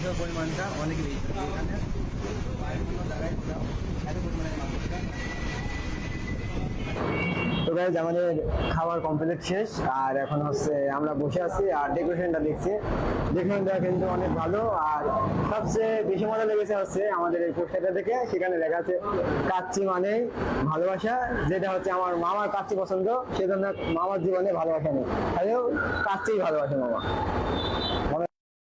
মানুষের পরিমাণটা অনেক বেশি এখানে বিভিন্ন জায়গায় এত পরিমাণে তো গাইজ আমাদের খাবার কমপ্লিট শেষ আর এখন হচ্ছে আমরা বসে আছি আর ডেকোরেশনটা দেখছি। ডেকোরেশনটা কিন্তু অনেক ভালো আর সবচেয়ে বেশি মজা লেগেছে হচ্ছে আমাদের এই পোস্টারটা থেকে, সেখানে লেখা আছে কাচ্চি মানে ভালোবাসা, যেটা হচ্ছে আমার মামার কাচ্চি পছন্দ, সেজন্য মামার জীবনে ভালোবাসা নেই, তাহলেও কাচ্চিই ভালোবাসে মামা।